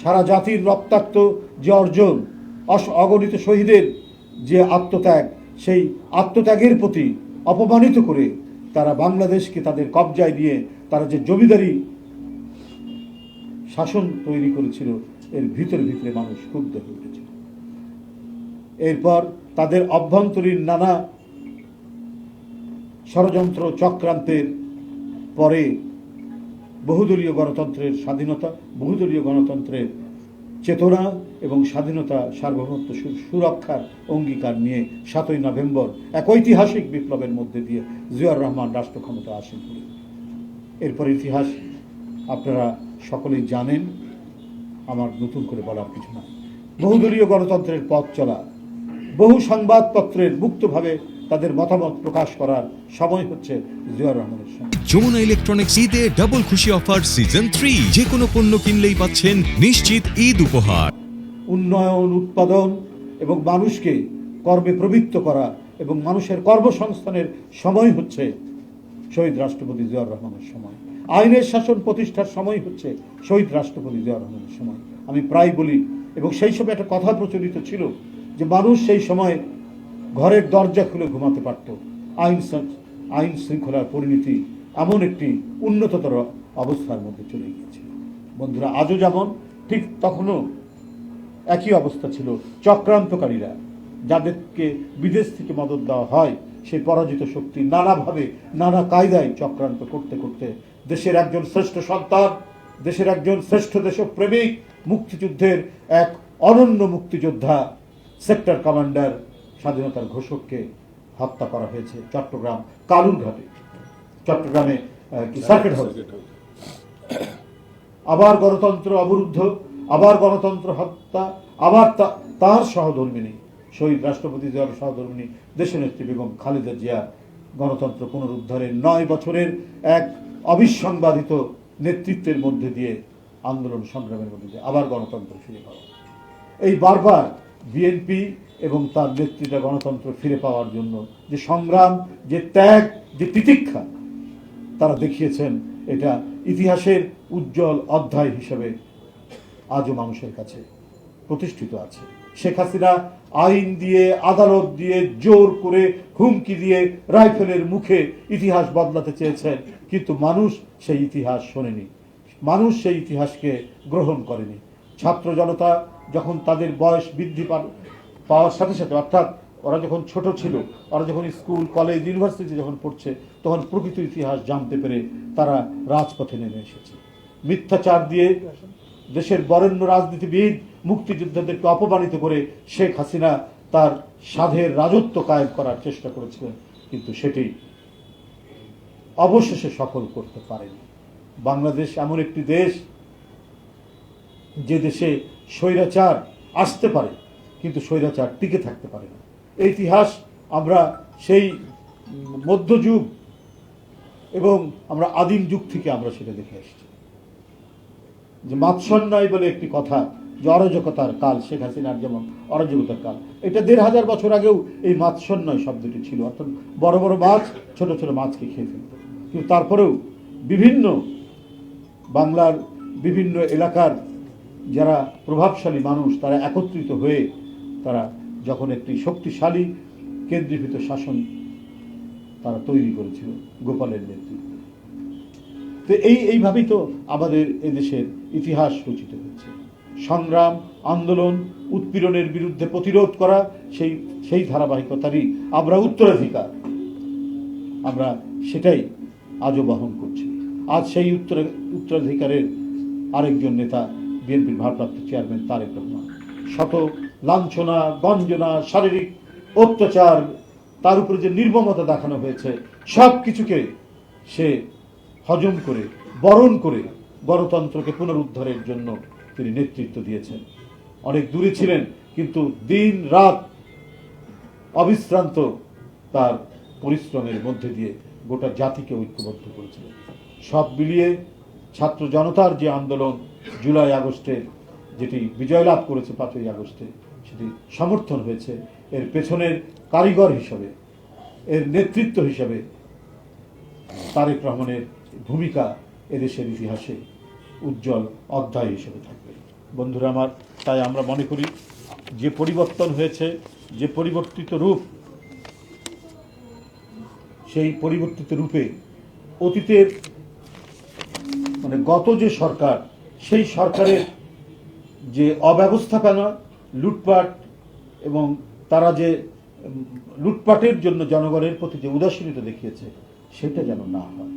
সারা জাতির রক্তাক্ত যে অর্জন, অগণিত শহীদের যে আত্মত্যাগ, সেই আত্মত্যাগের প্রতি অপমানিত করে তারা বাংলাদেশকে তাদের কবজায় নিয়ে তারা যে জমিদারি শাসন তৈরি করেছিল, এর ভিতরে ভিতরে মানুষ ক্ষুব্ধ হয়ে উঠেছিল। এরপর তাদের অভ্যন্তরীণ নানা ষড়যন্ত্র চক্রান্তের পরে বহুদলীয় গণতন্ত্রের স্বাধীনতা, বহুদলীয় গণতন্ত্রের চেতনা এবং স্বাধীনতা সার্বভৌমত্ব সুরক্ষার অঙ্গীকার নিয়ে 7ই নভেম্বর এক ঐতিহাসিক বিপ্লবের মধ্যে দিয়ে জিয়াউর রহমান রাষ্ট্র ক্ষমতা আসীন করেন। এরপর ইতিহাস আপনারা সকলেই জানেন, আমার নতুন করে বলার কিছু না। বহুদলীয় গণতন্ত্রের পথ চলা, বহু সংবাদপত্রের মুক্তভাবে তাদের মতামত প্রকাশ করার সময় হচ্ছে জিয়াউর রহমানের সময়। যমুনা ইলেকট্রনিক্স ঈদে ডাবল খুশি অফার সিজন 3, যে কোনো পণ্য কিনলেই পাচ্ছেন নিশ্চিত ঈদ উপহার। উন্নয়ন, উৎপাদন এবং মানুষকে কর্মে প্রবৃত্ত করা এবং মানুষের কর্মসংস্থানের সময় হচ্ছে শহীদ রাষ্ট্রপতি জিয়াউর রহমানের সময়। আইনের শাসন প্রতিষ্ঠার সময় হচ্ছে শহীদ রাষ্ট্রপতি জিয়াউর রহমানের সময়। আমি প্রায় বলি, এবং সেই সময় একটা কথা প্রচলিত ছিল যে মানুষ সেই সময় ঘরের দরজা খুলে ঘুমাতে পারত। আইন শৃঙ্খলার পরিণতি এমন একটি উন্নততর অবস্থার মধ্যে চলে গিয়েছিল। বন্ধুরা, আজও যেমন ঠিক তখনও একই অবস্থা ছিল। চক্রান্তকারীরা, যাদেরকে বিদেশ থেকে মদত দেওয়া হয়, সেই পরাজিত শক্তি নানাভাবে নানা কায়দায় চক্রান্ত করতে করতে দেশের একজন শ্রেষ্ঠ সন্তান, দেশের একজন শ্রেষ্ঠ দেশপ্রেমিক, মুক্তিযুদ্ধের এক অনন্য মুক্তিযোদ্ধা, সেক্টর কমান্ডার, স্বাধীনতার ঘোষককে হত্যা করা হয়েছে চট্টগ্রাম কালুরঘাটে, চট্টগ্রামে সার্কিট হাউসে। আবার গণতন্ত্র অবরুদ্ধ, আবার গণতন্ত্র হত্যা, আবার তার সহধর্মিনী শহীদ রাষ্ট্রপতি জিয়ার সহধর্মিনী দেশনেত্রী বেগম খালেদা জিয়া গণতন্ত্র পুনরুদ্ধারের 9 বছরের এক অবিসংবাদিত নেতৃত্বের মধ্যে দিয়ে, আন্দোলন সংগ্রামের মধ্যে দিয়ে আবার গণতন্ত্র ফিরে পাওয়া। এই বারবার বিএনপি এবং তার নেতৃত্বে গণতন্ত্র ফিরে পাওয়ার জন্য যে সংগ্রাম, যে ত্যাগ, যে তিতিক্ষা তারা দেখিয়েছেন, এটা ইতিহাসের উজ্জ্বল অধ্যায় হিসেবে আজও মানুষের কাছে প্রতিষ্ঠিত আছে। শেখ হাসিনা আইন দিয়ে, আদালত দিয়ে, জোর করে, হুমকি দিয়ে, রাইফেলের মুখে ইতিহাস বদলাতে চেয়েছেন, কিন্তু মানুষ সেই ইতিহাস শোনেনি, মানুষ সেই ইতিহাসকে গ্রহণ করেনি। ছাত্র জনতা যখন তাদের বয়স বৃদ্ধি পাওয়ার সাথে সাথে, অর্থাৎ ওরা যখন ছোট ছিল, ওরা যখন স্কুল, কলেজ, ইউনিভার্সিটি যখন পড়ছে, তখন প্রকৃত ইতিহাস জানতে পেরে তারা রাজপথে নেমে এসেছে। মিথ্যাচার দিয়ে দেশের বরেণ্য রাজনীতিবিদ, মুক্তিযোদ্ধাদেরকে অপমানিত করে শেখ হাসিনা তার সাধের রাজত্ব কায়েম করার চেষ্টা করেছিলেন, কিন্তু সেটি অবশেষে সফল করতে পারেনি। বাংলাদেশ এমন একটি দেশ, যে দেশে স্বৈরাচার আসতে পারে কিন্তু স্বৈরাচার টিকে থাকতে পারে না। এই ইতিহাস আমরা সেই মধ্যযুগ এবং আমরা আদিম যুগ থেকে আমরা সেটা দেখে আসছি। যে মাৎসন্যায় বলে একটি কথা, যে অরাজকতার কাল, শেখ হাসিনার যেমন অরাজকতার কাল, এটা 1500 বছর আগেও এই মাৎসন্যায় শব্দটি ছিল, অর্থাৎ বড় বড় মাছ ছোট ছোট মাছকে খেয়ে ফেলত। কিন্তু তারপরেও বিভিন্ন বাংলার বিভিন্ন এলাকার যারা প্রভাবশালী মানুষ, তারা একত্রিত হয়ে তারা যখন একটি শক্তিশালী কেন্দ্রীভূত শাসন তারা তৈরি করেছিল গোপালের নেতৃত্বে। তো এইভাবেই তো আমাদের এদেশের ইতিহাস রচিত হয়েছে। সংগ্রাম, আন্দোলন, উৎপীড়নের বিরুদ্ধে প্রতিরোধ করা, সেই ধারাবাহিকতারই আমরা উত্তরাধিকার, আমরা সেটাই আজও বহন করছি। আজ সেই উত্তরাধিকারের আরেকজন নেতা বিএনপির ভারপ্রাপ্ত চেয়ারম্যান তারেক রহমান। শত লাঞ্ছনা, গঞ্জনা, শারীরিক অত্যাচার, তার উপরে যে নির্মমতা দেখানো হয়েছে, সব কিছুকে সে হজম করে, বরণ করে গণতন্ত্রকে পুনরুদ্ধারের জন্য তিনি নেতৃত্ব দিয়েছেন। অনেক দূরে ছিলেন, কিন্তু দিন রাত অবিশ্রান্ত তার পরিশ্রমের মধ্যে দিয়ে গোটা জাতিকে ঐক্যবদ্ধ করেছিলেন। সব মিলিয়ে ছাত্র জনতার যে আন্দোলন জুলাই আগস্টে যেটি বিজয় লাভ করেছে 5ই আগস্টে, সেটি সমর্থন হয়েছে। এর পেছনের কারিগর হিসাবে, এর নেতৃত্ব হিসাবে তারেক রহমানের ভূমিকা এদেশের ইতিহাসে উজ্জ্বল অধ্যায় হিসেবে থাকবে। বন্ধুরা আমার, তাই আমরা মনে করি যে পরিবর্তন হয়েছে, যে পরিবর্তিত রূপ, সেই পরিবর্তিত রূপে অতীতের মানে গত যে সরকার, সেই সরকারের যে অব্যবস্থাপনা, লুটপাট এবং তারা যে লুটপাটের জন্য জনগণের প্রতি যে উদাসীনতা দেখিয়েছে, সেটা যেন না হয়,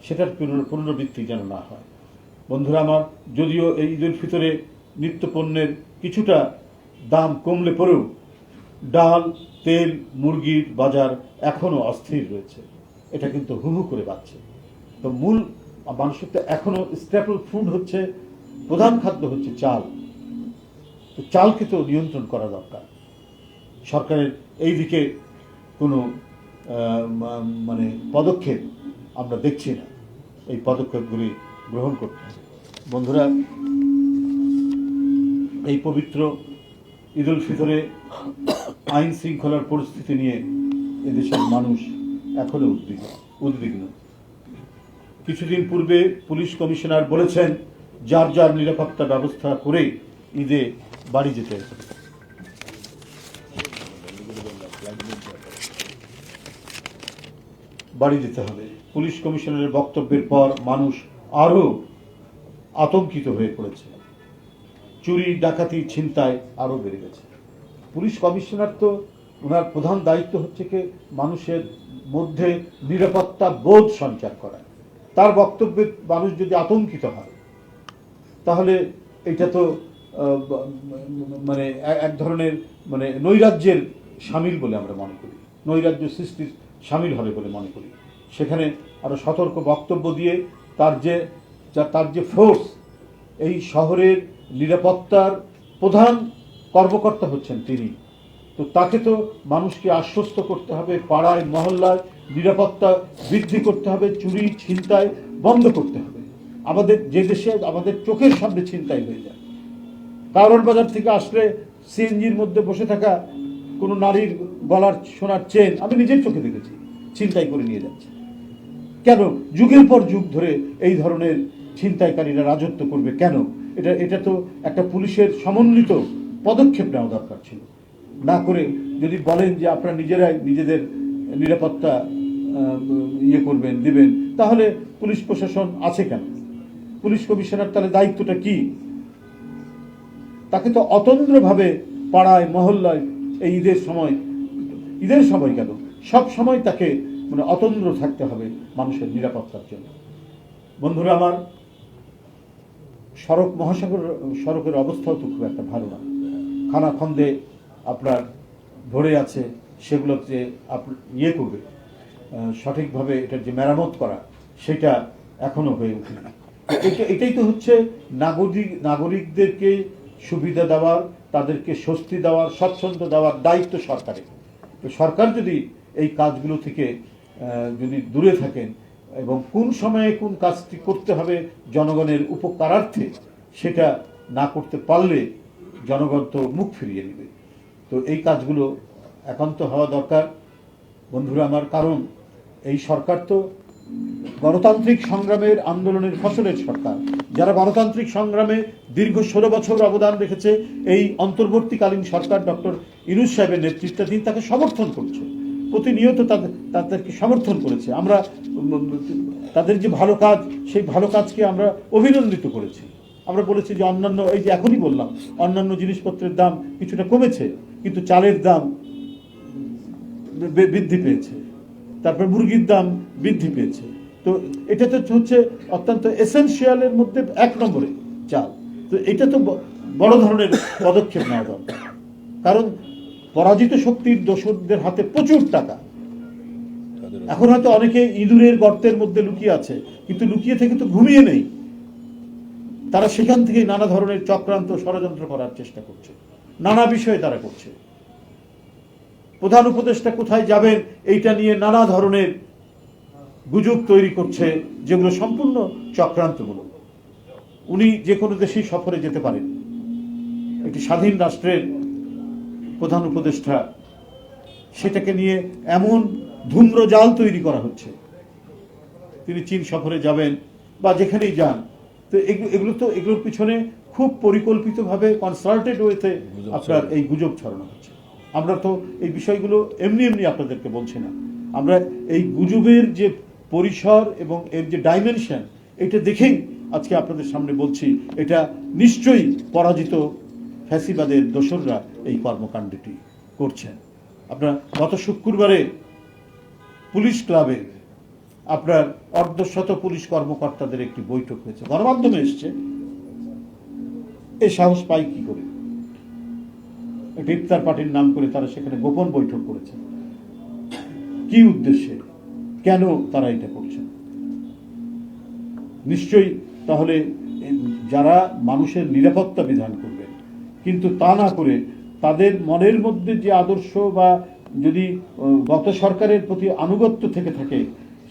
সেটার পুনরাবৃত্তি যেন না হয়। বন্ধুরা আমার, যদিও এই ঈদ উল ফিতরে নিত্যপণ্যের কিছুটা দাম কমলে পরেও ডাল, তেল, মুরগির বাজার এখনও অস্থির রয়েছে। এটা কিন্তু হু হু করে বাড়ছে। তো মূল মানুষের তো এখনও স্ট্যাপল ফুড হচ্ছে, প্রধান খাদ্য হচ্ছে চাল। তো চালকে তো নিয়ন্ত্রণ করা দরকার। সরকারের এই দিকে কোনো মানে পদক্ষেপ আমরা দেখছি না। এই পদক্ষেপগুলি গ্রহণ করতে হবে। বন্ধুরা, এই পবিত্র ঈদ উল ফিতরে আইন শৃঙ্খলার পরিস্থিতি নিয়ে এদেশের মানুষ এখনো উদ্বিগ্ন। কিছুদিন পূর্বে পুলিশ কমিশনার বলেছেন যার যার নিরাপত্তা ব্যবস্থা করে ঈদে বাড়ি যেতে হবে। পুলিশ কমিশনারের বক্তব্যের পর মানুষ আরও আতঙ্কিত হয়ে পড়েছে। চুরি, ডাকাতি, ছিনতাই আরও বেড়ে গেছে। পুলিশ কমিশনার তো ওনার প্রধান দায়িত্ব হচ্ছে কি মানুষের মধ্যে নিরাপত্তা বোধ সঞ্চার করা। তার বক্তব্যে মানুষ যদি আতঙ্কিত হয়, তাহলে এটা তো মানে এক ধরনের মানে নৈরাজ্যের সামিল বলে আমরা মনে করি, নৈরাজ্য সৃষ্টির সামিল হবে বলে মনে করি। সেখানে আরও সতর্ক বক্তব্য দিয়ে তার যে ফোর্স, এই শহরের নিরাপত্তার প্রধান কর্মকর্তা হচ্ছেন তিনি। তো তাকে তো মানুষকে আশ্বস্ত করতে হবে, পাড়ায় মহল্লায় নিরাপত্তা বৃদ্ধি করতে হবে, চুরি ছিনতাই বন্ধ করতে হবে। আমাদের যে দেশে আমাদের চোখের সামনে ছিনতাই হয়ে যায়, কারওয়ান বাজার থেকে আসলে সিএনজির মধ্যে বসে থাকা কোনো নারীর গলার সোনার চেন আমি নিজের চোখে দেখেছি ছিনতাই করে নিয়ে যাচ্ছে। কেন যুগের পর যুগ ধরে এই ধরনের ছিনতাইকারীরা রাজত্ব করবে? কেন? এটা তো একটা পুলিশের সমন্বিত পদক্ষেপ নেওয়া দরকার ছিল। না করে যদি বলেন যে আপনারা নিজেরাই নিজেদের নিরাপত্তা করবেন, দিবেন, তাহলে পুলিশ প্রশাসন আছে কেন? পুলিশ কমিশনার তাহলে দায়িত্বটা কি? তাকে তো অতন্দ্রভাবে পাড়ায় মহল্লায় এই ঈদের সময় কেন সব সময় তাকে মানে অতন্দ্র থাকতে হবে মানুষের নিরাপত্তার জন্য। বন্ধুরা আমার, সড়কের অবস্থাও তো খুব একটা ভালো না। খানাখন্দে আপনার ভরে আছে, সেগুলোতে করবে সঠিকভাবে এটার যে মেরামত করা, সেটা এখনো হয়ে ওঠেনি। এটাই তো হচ্ছে নাগরিকদেরকে সুবিধা দেওয়ার, তাদেরকে স্বস্তি দেওয়ার, স্বচ্ছন্দ দেওয়ার দায়িত্ব সরকারের। তো সরকার যদি এই কাজগুলো থেকে যদি দূরে থাকেন এবং কোন সময়ে কোন কাজটি করতে হবে জনগণের উপকারার্থে, সেটা না করতে পারলে জনগণ তো মুখ ফিরিয়ে নেবে। তো এই কাজগুলো একান্ত হওয়া দরকার বন্ধুরা আমার। কারণ এই সরকার তো গণতান্ত্রিক সংগ্রামের আন্দোলনের ফসলের সরকার। যারা গণতান্ত্রিক সংগ্রামে দীর্ঘ 16 বছর অবদান রেখেছে, এই অন্তর্বর্তীকালীন সরকার ডক্টর ইউনূস সাহেবের নেতৃত্বাধীন তাকে সমর্থন করছে, প্রতিনিয়ত তাদেরকে সমর্থন করেছে। আমরা তাদের যে ভালো কাজ, সেই ভালো কাজকে আমরা অভিনন্দিত করেছি। আমরা বলেছি যে অন্যান্য, এই যে এখনই বললাম, অন্যান্য জিনিসপত্রের দাম কিছুটা কমেছে, কিন্তু চালের দাম বৃদ্ধি পেয়েছে, তারপর মুরগির দাম বৃদ্ধি পেয়েছে। তো এটা তো হচ্ছে অত্যন্ত এসেনশিয়ালের মধ্যে 1 নম্বরে চাল। তো এটা তো বড় ধরনের পদক্ষেপ নেওয়া দরকার। কারণ পরাজিত শক্তির দোসরদের হাতে প্রচুর টাকা। এখন হয়তো অনেকে ইঁদুরের গর্তের মধ্যে লুকিয়ে আছে, কিন্তু লুকিয়ে থেকে তো ঘুমিয়ে নেই। তারা সেখান থেকে নানা ধরনের চক্রান্ত, ষড়যন্ত্র করার চেষ্টা করছে, নানা বিষয়ে তারা করছে। প্রধান উপদেষ্টা কোথায় যাবেন এইটা নিয়ে নানা ধরনের গুজব তৈরি করছে, যেগুলো সম্পূর্ণ চক্রান্তমূলক। উনি যে কোনো দেশেই সফরে যেতে পারেন, একটি স্বাধীন রাষ্ট্রের প্রধান উপদেষ্টা, সেটাকে নিয়ে এমন ধূম্রজাল তৈরি করা হচ্ছে। তিনি চীন সফরে যাবেন বা যেখানেই যান, তো এগুলোর পিছনে খুব পরিকল্পিতভাবে কনসাল্টেড ওয়েতে আপনার এই গুজব ছড়ানো হচ্ছে। আমরা তো এই বিষয়গুলো এমনি এমনি আপনাদেরকে বলছি না, আমরা এই গুজবের যে পরিসর এবং এর যে ডাইমেনশন, এটা দেখেই আজকে আপনাদের সামনে বলছি, এটা নিশ্চয়ই পরাজিত ফ্যাসিবাদের দোসররা এই কর্মকাণ্ডটি করছেন। আপনার গত শুক্রবারে পুলিশ ক্লাবে আপনার অর্ধশত পুলিশ কর্মকর্তাদের একটি বৈঠক হয়েছে, গণমাধ্যমে এসছে। এই সাহস পাই কি করে? একটা ইফতার পার্টির নাম করে তারা সেখানে গোপন বৈঠক করেছে। কি উদ্দেশ্যে, কেন তারা এটা করছেন? নিশ্চয়ই তাহলে যারা মানুষের নিরাপত্তা বিধান করবেন, কিন্তু তা না করে তাদের মনের মধ্যে যে আদর্শ বা যদি গত সরকারের প্রতি আনুগত্য থেকে থাকে,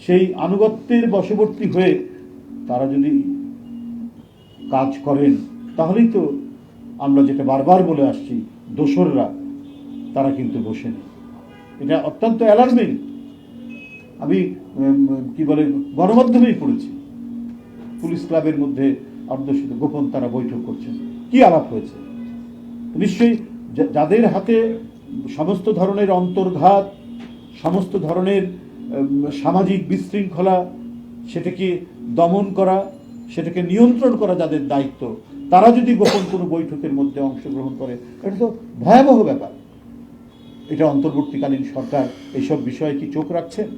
সেই আনুগত্যের বশবর্তী হয়ে তারা যদি কাজ করেন, তাহলেই তো আমরা যেটা বারবার বলে আসছি, দোসররা তারা কিন্তু বসে নেই। এটা অত্যন্ত অ্যালার্মিং। আমি কি বলে গণমাধ্যমেই পড়েছি, পুলিশ ক্লাবের মধ্যে অর্ধশত গোপন তারা বৈঠক করছেন। কি আলাপ হয়েছে? নিশ্চয়ই যাদের হাতে সমস্ত ধরনের অন্তর্ঘাত, সমস্ত ধরনের সামাজিক বিশৃঙ্খলা, সেটাকে দমন করা, সেটাকে নিয়ন্ত্রণ করা যাদের দায়িত্ব, তারা যদি গোপন কোনো বৈঠকের মধ্যে অংশগ্রহণ করে, এটা তো ভয়াবহ ব্যাপার। এটা অন্তর্বর্তীকালীন সরকার এইসব বিষয়ে কি চোখ রাখছেন?